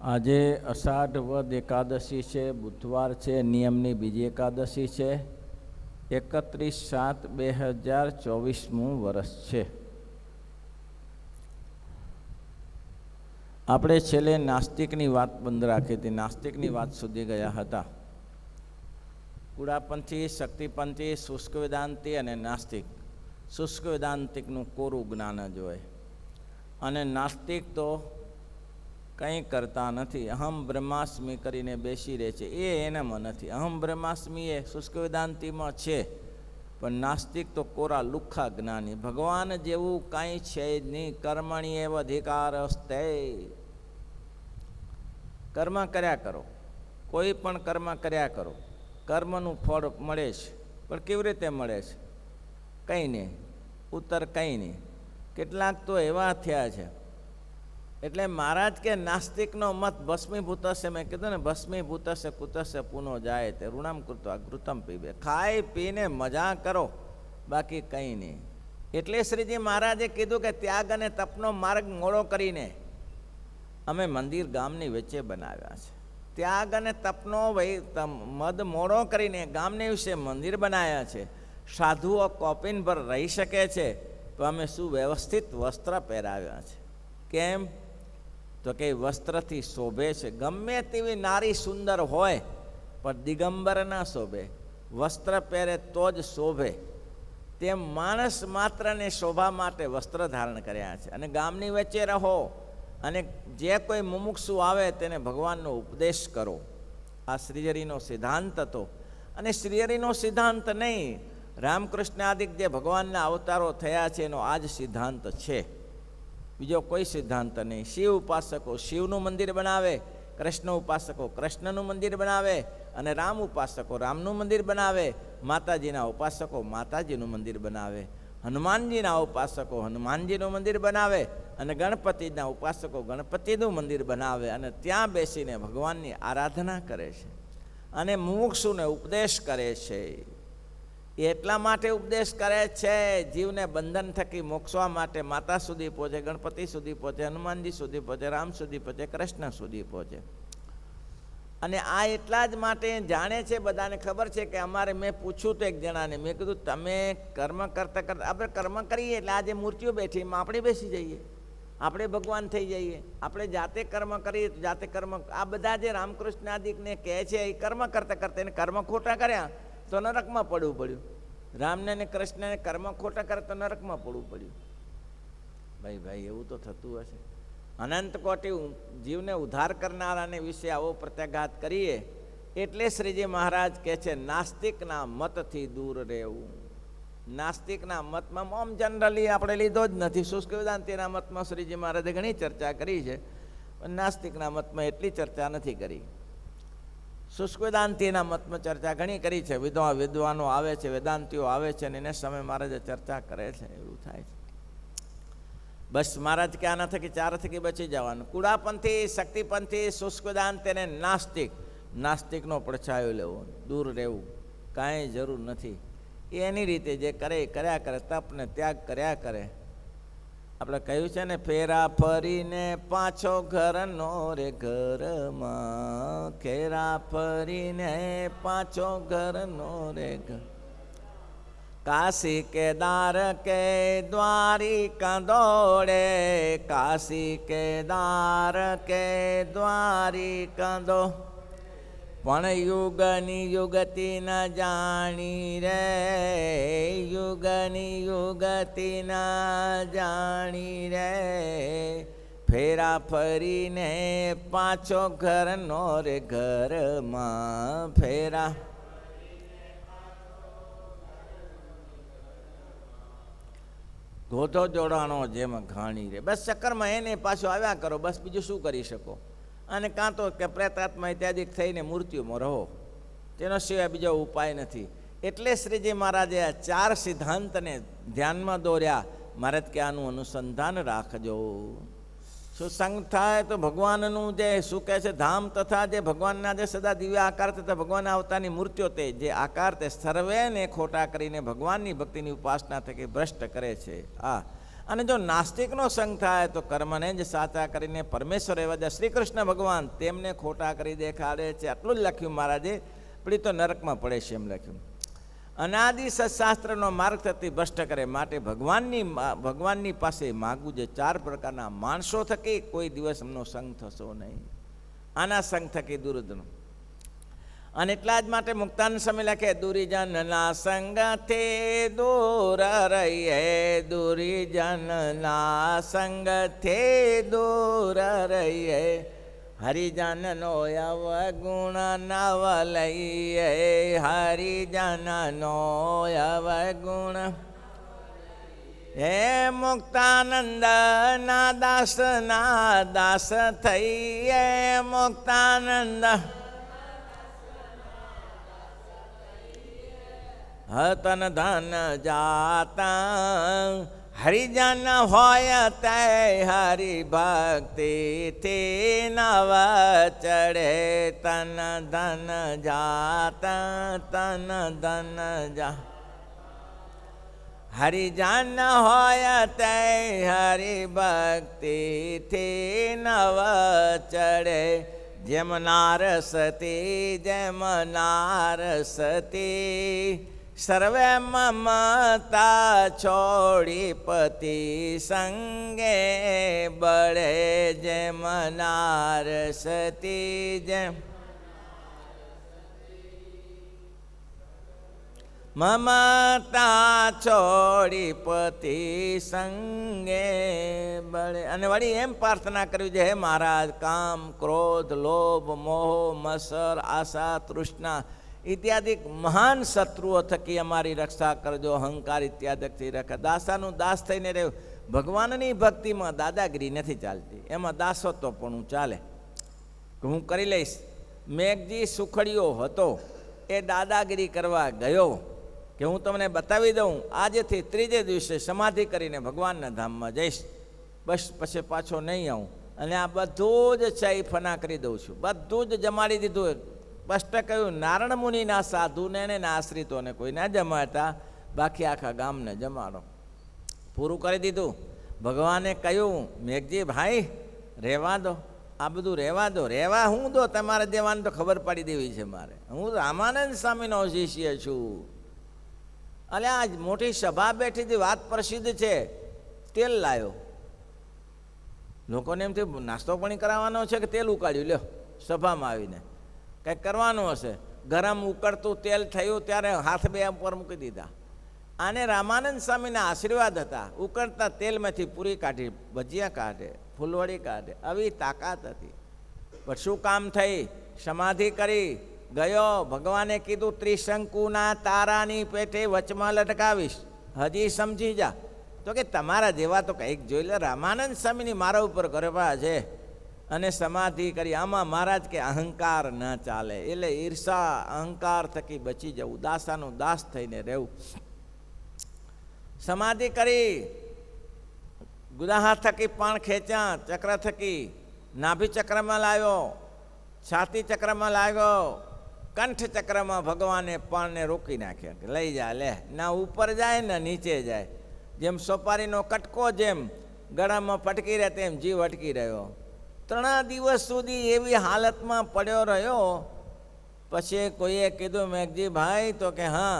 આજે અષાઢ વદ એકાદશી છે, બુધવાર છે, નિયમની બીજી એકાદશી છે. 31/7/2024 વર્ષ છે. આપણે છેલ્લે નાસ્તિકની વાત બંધ રાખી હતી. નાસ્તિકની વાત સુધી ગયા હતા. કુળાપંથી, શક્તિપંથી, શુષ્ક વેદાંતી અને નાસ્તિક. શુષ્ક વેદાંતિકનું કોરું જ્ઞાન જ હોય અને નાસ્તિક તો કંઈ કરતા નથી. અહમ બ્રહ્માસ્મિ કરીને બેસી રહે છે. એ એનામાં નથી. અહમ બ્રહ્માસ્મિ એ શુષ્ક વેદાંતિમાં છે, પણ નાસ્તિક તો કોરા લુખ્ખા જ્ઞાની. ભગવાન જેવું કાંઈ છે જ નહીં. કર્મણી એવ અધિકારસ્તે. કર્મ કર્યા કરો, કોઈ પણ કર્મ કર્યા કરો. કર્મનું ફળ મળે છે, પણ કેવી રીતે મળે છે? કંઈ નહીં, ઉત્તર કંઈ નહીં. કેટલાક તો એવા થયા છે. એટલે મહારાજ કે નાસ્તિકનો મત ભસ્મીભૂત હશે. મેં કીધું ને, ભસ્મીભૂત હશે કુતશે પુનો જાય તે ઋણમ કૃત્વા ઘૃતમ પીબે. ખાઈ પીને મજા કરો, બાકી કંઈ નહીં. એટલે શ્રીજી મહારાજે કીધું કે ત્યાગ અને તપનો માર્ગ મોડો કરીને અમે મંદિર ગામની વચ્ચે બનાવ્યા છે. ત્યાગ અને તપનો મદ મોડો કરીને ગામની વિશે મંદિર બનાવ્યા છે. સાધુઓ કોપીન પર રહી શકે છે, તો અમે સુવ્યવસ્થિત વસ્ત્ર પહેરાવ્યા છે. કેમ? તો કે વસ્ત્રથી શોભે છે. ગમે તેવી નારી સુંદર હોય, પણ દિગંબર ના શોભે. વસ્ત્ર પહેરે તો જ શોભે. તેમ માણસ માત્રને શોભા માટે વસ્ત્ર ધારણ કર્યા છે. અને ગામની વચ્ચે રહો અને જે કોઈ મુમુક્ષુ આવે તેને ભગવાનનો ઉપદેશ કરો. આ શ્રીહરિનો સિદ્ધાંત હતો. અને શ્રીહરિનો સિદ્ધાંત નહીં, રામકૃષ્ણ આદિક જે ભગવાનના અવતારો થયા છે એનો આ જ સિદ્ધાંત છે. બીજો કોઈ સિદ્ધાંત નહીં. શિવ ઉપાસકો શિવનું મંદિર બનાવે, કૃષ્ણ ઉપાસકો કૃષ્ણનું મંદિર બનાવે, અને રામ ઉપાસકો રામનું મંદિર બનાવે. માતાજીના ઉપાસકો માતાજીનું મંદિર બનાવે. હનુમાનજીના ઉપાસકો હનુમાનજીનું મંદિર બનાવે, અને ગણપતિના ઉપાસકો ગણપતિનું મંદિર બનાવે, અને ત્યાં બેસીને ભગવાનની આરાધના કરે છે અને મુમુક્ષુને ઉપદેશ કરે છે. એટલા માટે ઉપદેશ કરે છે, જીવને બંધન થકી મોક્ષવા માટે માતા સુધી પહોંચે, ગણપતિ સુધી પહોંચે, હનુમાનજી સુધી પહોંચે, રામ સુધી પહોંચે, કૃષ્ણ સુધી પહોંચે. અને આ એટલા જ માટે જાણે છે, બધાને ખબર છે કે અમારે, મેં પૂછ્યું તો એક જણાને, મેં કીધું તમે કર્મ કરતા કરતા, આપણે કર્મ કરીએ એટલે આજે મૂર્તિઓ બેઠી એમાં આપણે બેસી જઈએ, આપણે ભગવાન થઈ જઈએ. આપણે જાતે કર્મ કરીએ તો જાતે કર્મ. આ બધા જે રામકૃષ્ણ આદિકને કહે છે એ કર્મ કરતા કરતા એને કર્મ ખોટા કર્યા તો નરકમાં પડવું પડ્યું. રામને ને કૃષ્ણને કર્મ ખોટા કરે તો નરકમાં પડવું પડ્યું. ભાઈ એવું તો થતું હશે? અનંત કોટી જીવને ઉદ્ધાર કરનારાને વિશે આવો પ્રત્યાઘાત કરીએ. એટલે શ્રીજી મહારાજ કહે છે નાસ્તિકના મતથી દૂર રહેવું. નાસ્તિકના મતમાં આમ જનરલી આપણે લીધો જ નથી. શુષ્ક વેદાંતિના મતમાં શ્રીજી મહારાજે ઘણી ચર્ચા કરી છે, પણ નાસ્તિકના મતમાં એટલી ચર્ચા નથી કરી. શુષ્ક વેદાંતિના મતમાં ચર્ચા ઘણી કરી છે. વિદ્વાનો આવે છે, વેદાંતિઓ આવે છે, અને એને સામે મહારાજે ચર્ચા કરે છે. એવું થાય છે. બસ મહારાજ કે આના થકી ચાર થકી બચી જવાનું. કુળાપંથી, શક્તિપંથી, શુષ્ક વેદાંત અને નાસ્તિક. નાસ્તિકનો પડછાયો લેવો, દૂર રહેવું, કાંઈ જરૂર નથી. એની રીતે જે કરે કર્યા કરે, તપ ને ત્યાગ કર્યા કરે. આપણે કહ્યું છે ને, ફેરા ફરીને પાછો ઘરનો રે ઘરમાં, ફેરા ફરીને પાછો ઘરનો રે ઘર. કાશી કેદાર કે દ્વારિકા દોડે, કાશી કેદાર કે દ્વારિકા દો. પણ યુગની યુગતી ન જાણી રે, યુગની યુગતી ન જાણી રે. ફેરા ફરીને પાછો ઘરનો રે ઘરમાં, ફેરા ગોધો જોડાણો જેમ ઘાણી રે. બસ ચક્કરમાં એને પાછો આવ્યા કરો, બસ બીજું શું કરી શકો? અને કાં તો કે પ્રેતાત્મા ઇત્યાદિક થઈને મૂર્તિઓમાં રહો, તેનો સિવાય બીજો ઉપાય નથી. એટલે શ્રીજી મહારાજે આ ચાર સિદ્ધાંતને ધ્યાનમાં દોર્યા. મહારાજ કે આનું અનુસંધાન રાખજો. સુસંગ થાય તો ભગવાનનું જે શું કહે છે ધામ, તથા જે ભગવાનના જે સદા દિવ્ય આકાર તથા ભગવાનના અવતારની મૂર્તિઓ, તે જે આકાર તે સર્વેને ખોટા કરીને ભગવાનની ભક્તિની ઉપાસના થકી ભ્રષ્ટ કરે છે. અને જો નાસ્તિકનો સંગ થાય તો કર્મને જ સાચા કરીને પરમેશ્વર એવા જે શ્રી કૃષ્ણ ભગવાન તેમને ખોટા કરી દેખાડે છે. આટલું જ લખ્યું મહારાજે, પણ એ તો નરકમાં પડે છે એમ લખ્યું. અનાદિ સત્શાસ્ત્રનો માર્ગ થતી ભ્રષ્ટ કરે માટે ભગવાનની પાસે માગવું છે. 4 પ્રકારના માણસો થકી કોઈ દિવસ એમનો સંગ થશો નહીં. આના સંગ થકી દુર્જનો. અને એટલા જ માટે મુક્તાન સમય લખે, દુરીજનના સંગથી દૂર રહીએ, દુરીજનના સંગથી દૂર રહીએ, હરિજનનો અવગુણ નવ લઈએ, હરિજનનો અવગુણ. હે મુક્તાનંદ ના દાસ થઈએ, મુક્તાનંદ તન ધન જાતા, હરિજન હોય તે હરિભક્તિથી નવ ચડે, તન ધન જાતા, તન ધન જા. હરિજન હોય તે હરિભક્તિથી નવ ચડે, જેમ નારસતી જેમ નારસતી, સર્વે મમતા છોડી પતિ સંગે બળે, જેમ નારસતી જેમ મમતા છોડી પતિ સંગે બળે. અને વળી એમ પ્રાર્થના કરવી છે, હે મહારાજ, કામ ક્રોધ લોભ મોહ મત્સર આશા તૃષ્ણા ઇત્યાદિ મહાન શત્રુઓ થકી અમારી રક્ષા કરજો, અહંકાર ઇત્યાદિથી રખ. દાસાનું દાસ થઈને રહેવું. ભગવાનની ભક્તિમાં દાદાગીરી નથી ચાલતી, એમાં દાસત્વપણું ચાલે. હું કરી લઈશ. મેઘજી સુખડીયો હતો, એ દાદાગીરી કરવા ગયો કે હું તમને બતાવી દઉં, આજેથી 3જે દિવસે સમાધિ કરીને ભગવાનના ધામમાં જઈશ, બસ પછી પાછો નહીં આવું. અને આ બધું જ ચાઈ ફના કરી દઉં છું, બધું જ જમાડી દીધું. સ્પષ્ટ કહ્યું, નારાયણ મુનિના સાધુને ને આશ્રિતોને કોઈ ના જમાડતા, બાકી આખા ગામને જમાડો. પૂરું કરી દીધું. ભગવાને કહ્યું, મેઘજી ભાઈ રહેવા દો, આ બધું રહેવા દો. રહેવા હું દો, તમારે દેવાની તો ખબર પાડી દેવી છે મારે. હું રામાનંદ સ્વામીનો શિષ્ય છું. અલે આજ મોટી સભા બેઠી હતી, વાત પ્રસિદ્ધ છે. તેલ લાવ્યો. લોકોને એમ થયું નાસ્તો પાણી કરાવવાનો છે કે તેલ ઉકાળ્યું, લ્યો સભામાં આવીને કંઈક કરવાનું હશે. ગરમ ઉકળતું તેલ થયું ત્યારે હાથ બે ઉપર મૂકી દીધા. આને રામાનંદ સ્વામીના આશીર્વાદ હતા. ઉકળતા તેલમાંથી પૂરી કાઢી, ભજીયા કાઢે, ફૂલવડી કાઢે, આવી તાકાત હતી. પણ શું કામ થઈ? સમાધિ કરી ગયો. ભગવાને કીધું, ત્રિશંકુના તારાની પેટે વચમાં લટકાવીશ, હજી સમજી જા. તો કે તમારા જેવા તો કંઈક જોઈ લે. રામાનંદ સ્વામીની મારા ઉપર કૃપા છે. અને સમાધિ કરી. આમાં મહારાજ કે અહંકાર ન ચાલે, એટલે ઈર્ષા અહંકાર થકી બચી જવું, દાસાનું દાસ થઈને રહેવું. સમાધિ કરી, ગુદાહા થકી પણ ખેંચ્યા, ચક્ર થકી નાભી ચક્રમાં લાવ્યો, છાતી ચક્રમાં લાવ્યો, કંઠ ચક્રમાં ભગવાને પણને રોકી નાખ્યા. લઈ જા, લે. ના ઉપર જાય ને નીચે જાય. જેમ સોપારીનો કટકો જેમ ગળામાં ફટકી રહે તેમ જીવ અટકી રહ્યો. 3 દિવસ સુધી એવી હાલતમાં પડ્યો રહ્યો. પછી કોઈએ કીધું, મેઘજી ભાઈ, તો કે હા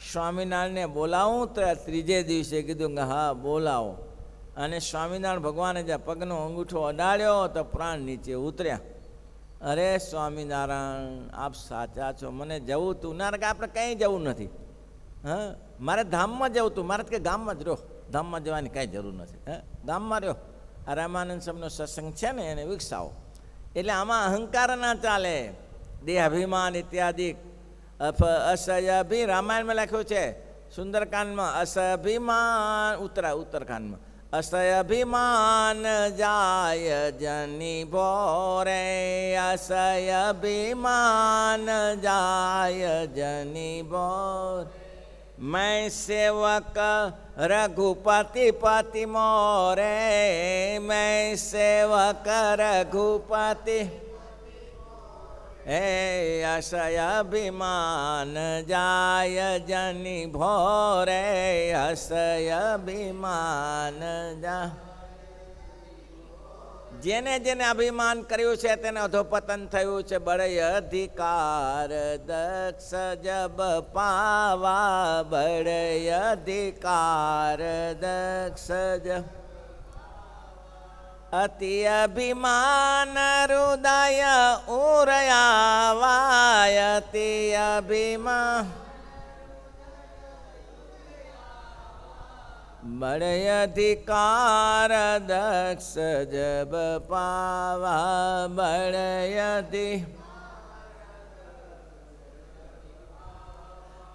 સ્વામિનારાયણને બોલાવું? તો 3જે દિવસે કીધું કે હા બોલાવો. અને સ્વામિનારાયણ ભગવાને જ્યાં પગનો અંગૂઠો અડાડ્યો તો પ્રાણ નીચે ઉતર્યા. અરે સ્વામિનારાયણ, આપ સાચા છો, મને જવું તું ના કે આપણે કંઈ જવું નથી. હા, મારે ધામમાં જવું તું. મારે કે ગામમાં જ રહો, ધામમાં જવાની કાંઈ જરૂર નથી. હા, ગામમાં રહ્યો. આ રામાનંદ સ્વામીનો સત્સંગ છે ને, એને વિકસાવો. એટલે આમાં અહંકાર ના ચાલે, દેહ અભિમાન ઇત્યાદિ. અસહ્ય રામાયણમાં લખ્યું છે, સુંદરકાંડમાં અસભિમાન, ઉત્તરકાંડમાં અસહ્યભિમાન જાય જની ભોરે, અસહ્યભિમાન જાય જની ભોર. मैं सेवक रघुपति पति मोरे, मैं सेवक रघुपति. હે અસય અભિમાન જાય જની ભોરે, અસય અભિમાન જા. જેને જેને અભિમાન કર્યું છે તેને અધોપતન થયું છે. બળય અધિકાર દક્ષ જબ પાવા, બળય અધિકાર દક્ષ જબ. અતિ અભિમાન હૃદય ઉરયાવાય, અતિ અભિમાન બળય અધિકાર દક્ષ જબ પાવા, બળય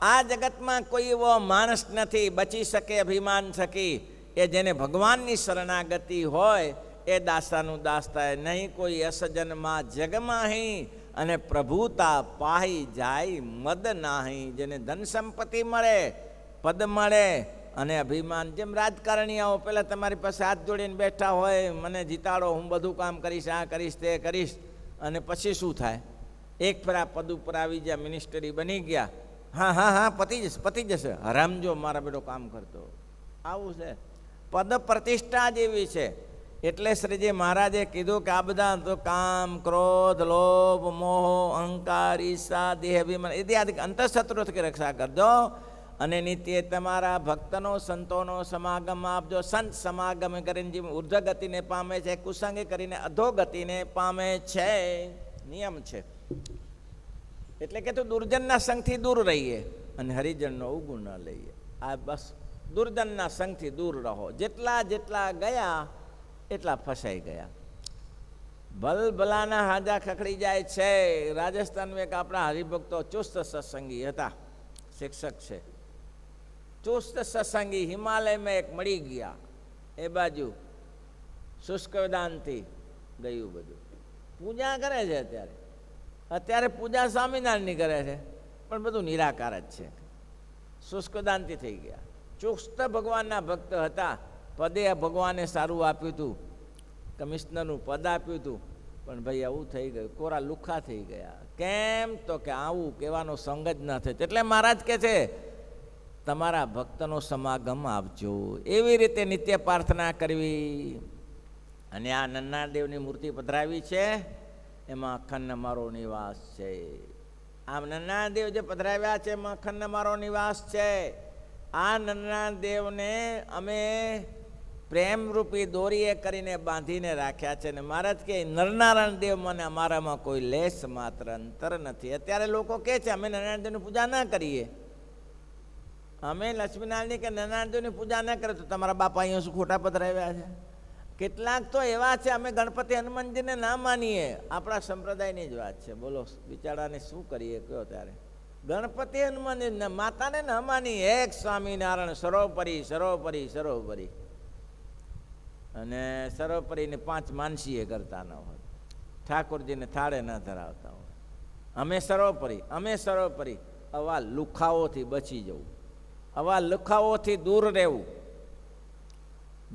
આ જગતમાં કોઈ એવો માણસ નથી બચી શકે અભિમાન થકી, એ જેને ભગવાનની શરણાગતિ હોય એ દાસાનું દાસ થાય. નહીં કોઈ અસજનમાં જગમાહી, અને પ્રભુતા પાહી જાય મદ નાહી. જેને ધન સંપત્તિ મળે, પદ મળે, અને અભિમાન, જેમ રાજકારણીઓ પહેલાં તમારી પાસે હાથ જોડીને બેઠા હોય, મને જીતાડો, હું બધું કામ કરીશ, આ કરીશ, તે કરીશ, અને પછી શું થાય? એક ફેરા પદ ઉપર આવી ગયા, મિનિસ્ટરી બની ગયા, હા હા હા પતી જશે, હરામજો મારા બેટો કામ કરતો. આવું છે, પદ પ્રતિષ્ઠા જેવી છે. એટલે શ્રીજી મહારાજે કીધું કે આ બધા તો કામ, ક્રોધ, લોભ, મોહ, અહંકાર, ઈર્ષા, દેહ અભિમાન ઇત્યાદિ અંતઃશત્રુથી રક્ષા કરજો. અને નિત્ય તમારા ભક્તનો સંતોનો સમાગમ આપજો. સંત સમાગમ કરીને જે ઉર્ધ્વ ગતિને પામે છે, કુસંગે કરીને અધોગતિને પામે છે. નિયમ છે. એટલે કે તું દુર્જનના સંગથી દૂર રહીએ અને હરિજનનો અવગુણ ન લઈએ. આ બસ દુર્જનના સંગથી દૂર રહો. જેટલા જેટલા ગયા એટલા ફસાઈ ગયા. ભલભલાના હાજા ખખડી જાય છે. રાજસ્થાનમાં એક આપણા હરિભક્તો ચુસ્ત સત્સંગી હતા, શિક્ષક છે, ચુસ્ત સત્સંગી. હિમાલયમાં એક મળી ગયા, એ બાજુ શુષ્ક વેદાંતિ ગયું બધું. પૂજા કરે છે અત્યારે પૂજા સ્વામિનારાયણની કરે છે, પણ બધું નિરાકાર જ છે. શુષ્ક વેદાંતિ થઈ ગયા. ચુસ્ત ભગવાનના ભક્ત હતા. પદે ભગવાને સારું આપ્યું હતું, કમિશનરનું પદ આપ્યું હતું, પણ ભાઈ આવું થઈ ગયું, કોરા લુખા થઈ ગયા. કેમ? તો કે આવું કહેવાનો સંગ જ ન થયો. એટલે મહારાજ કહે છે તમારા ભક્તનો સમાગમ આપજો. એવી રીતે નિત્ય પ્રાર્થના કરવી. અને આ નન્નાદેવની મૂર્તિ પધરાવી છે, એમાં અખંડ મારો નિવાસ છે. આમ નન્નાદેવ જે પધરાવ્યા છે એમાં અખંડ મારો નિવાસ છે. આ નન્નાદેવને અમે પ્રેમરૂપી દોરીએ કરીને બાંધીને રાખ્યા છે. ને મહારાજ કે નરનારાયણ દેવ મને અમારામાં કોઈ લેશ માત્ર અંતર નથી. અત્યારે લોકો કહે છે અમે નરનારાયણ દેવની પૂજા ના કરીએ, અમે લક્ષ્મીનારાયણની કે નરનારાયણ દેવની પૂજા ના કરે, તો તમારા બાપા અહીંયા શું ખોટા પધરાવ્યા છે? કેટલાક તો એવા છે અમે ગણપતિ હનુમાનજીને ના માનીએ. આપણા સંપ્રદાયની જ વાત છે. બોલો બિચારાને શું કરીએ કયો? ત્યારે ગણપતિ હનુમાનજી માતાને ન માની, એક સ્વામિનારાયણ સર્વોપરી સર્વોપરી સર્વોપરી. અને સર્વોપરીને 5 માનસીએ કરતા ન હોય, ઠાકોરજીને થાળે ન ધરાવતા હોય. અમે સર્વોપરી, અમે સર્વોપરી. આવા લુખાઓથી બચી જવું, આવા લુખાઓથી દૂર રહેવું.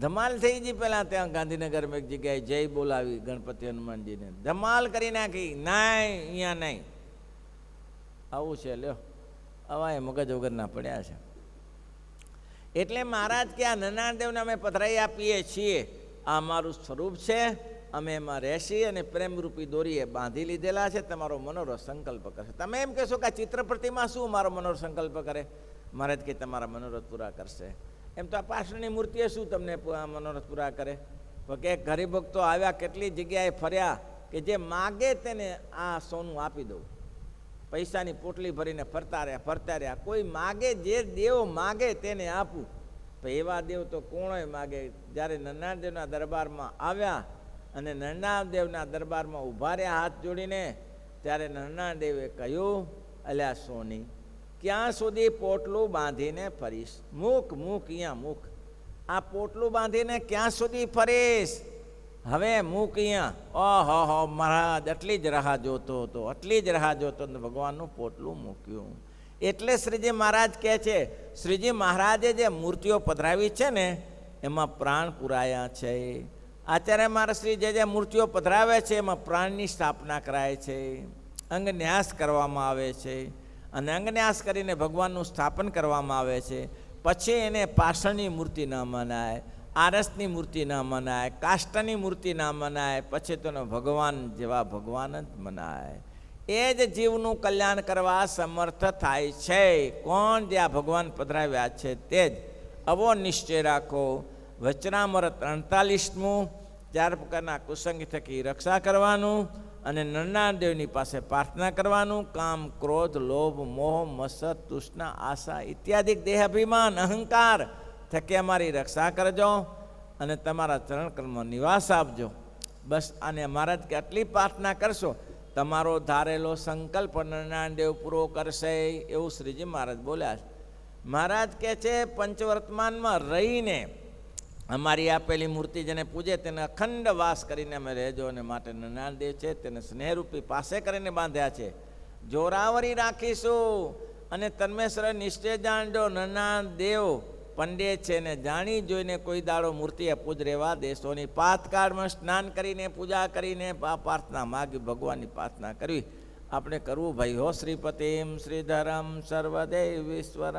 ધમાલ થઈ ગઈ પહેલાં ત્યાં ગાંધીનગરમાં એક જગ્યાએ જય બોલાવી ગણપતિ હનુમાનજીને, ધમાલ કરી નાખી. નાય, અહીંયા નહીં. આવું છે લ્યો, આવા એ મગજ વગરના પડ્યા છે. એટલે મહારાજ કે આ નરનારાયણદેવને અમે પધરાઈ આપીએ છીએ. આ અમારું સ્વરૂપ છે, અમે એમાં રહેશી અને પ્રેમરૂપી દોરીએ બાંધી લીધેલા છે. તમારો મનોરથ સંકલ્પ કરશે. તમે એમ કહેશો કે આ ચિત્ર પ્રતિમા શું મારો મનોરથ સંકલ્પ કરે? મહારાજ કે તમારા મનોરથ પૂરા કરશે. એમ તો આ પાછળની મૂર્તિએ શું તમને મનોરથ પૂરા કરે? તો કે હરિભક્તો આવ્યા, કેટલી જગ્યાએ ફર્યા, કે જે માગે તેને આ સોનું આપી દઉં. પૈસાની પોટલી ભરીને ફરતા રહ્યા. કોઈ માગે, જે દેવ માગે તેને આપું. તો એવા દેવ તો કોણોય માગે. જ્યારે નરનારાયણદેવના દરબારમાં આવ્યા અને નરનારાયણદેવના દરબારમાં ઊભા રહ્યા હાથ જોડીને, ત્યારે નરનારાયણદેવે કહ્યું, અલ્યા સોની, ક્યાં સુધી પોટલું બાંધીને ફરીશ? મૂક મૂક, અહીંયા મૂક. આ પોટલું બાંધીને ક્યાં સુધી ફરીશ? હવે મૂક અહીંયા. ઓહો મહારાજ એટલી જ રાહ જોતો હતો, એટલી જ રાહ જોતો હતો. ભગવાનનું પોટલું મૂક્યું. એટલે શ્રીજી મહારાજ કહે છે, શ્રીજી મહારાજે જે મૂર્તિઓ પધરાવી છે ને એમાં પ્રાણ પુરાયા છે. આચાર્ય મહારાજ શ્રી જે મૂર્તિઓ પધરાવે છે એમાં પ્રાણની સ્થાપના કરાય છે. અંગન્યાસ કરવામાં આવે છે, અને અંગન્યાસ કરીને ભગવાનનું સ્થાપન કરવામાં આવે છે. પછી એને પાષાણની મૂર્તિ ન મનાય, આરસની મૂર્તિ ન મનાય, કાષ્ટની મૂર્તિ ન મનાય, પછી તેનો ભગવાન જેવા ભગવાન જ મનાય. એ જ જીવનું કલ્યાણ કરવા સમર્થ થાય છે. કોણ? જે આ ભગવાન પધરાવ્યા છે તે જ. આવો નિશ્ચય રાખો. વચનામૃત 48મું, 4 પ્રકારના કુસંગ થકી રક્ષા કરવાનું, અને નરનારાયણ પાસે પ્રાર્થના કરવાનું. કામ, ક્રોધ, લોભ, મોહ, મત્સર, તૃષ્ણા, આશા ઇત્યાદિ દેહાભિમાન, અહંકાર થકી અમારી રક્ષા કરજો, અને તમારા ચરણકર્મનો નિવાસ આપજો. બસ આને મહારાજ કે આટલી પ્રાર્થના કરશો, તમારો ધારેલો સંકલ્પ નરનારાયણ દેવ પૂરો કરશે, એવું શ્રીજી મહારાજ બોલ્યા છે. મહારાજ કહે છે પંચવર્તમાનમાં રહીને અમારી આપેલી મૂર્તિ જેને પૂજે તેને અખંડ વાસ કરીને અમે રહેજો, અને માટે નરનારાયણ દેવ છે તેને સ્નેહરૂપી પાસે કરીને બાંધ્યા છે. જોરાવરી રાખીશું, અને તન્મેશ્વર નિશ્ચય જાણજો, નરનારાયણ દેવ પંડે છે ને જાણી જોઈને કોઈ દાડો મૂર્તિએ પૂજ રહેવા દેશોની. પાતકાળમાં સ્નાન કરીને પૂજા કરીને પ્રાર્થના માગી, ભગવાનની પ્રાર્થના કરવી આપણે કરવું ભાઈ હો. શ્રીપતિમ શ્રીધરમ સર્વદેવ ઈશ્વરમ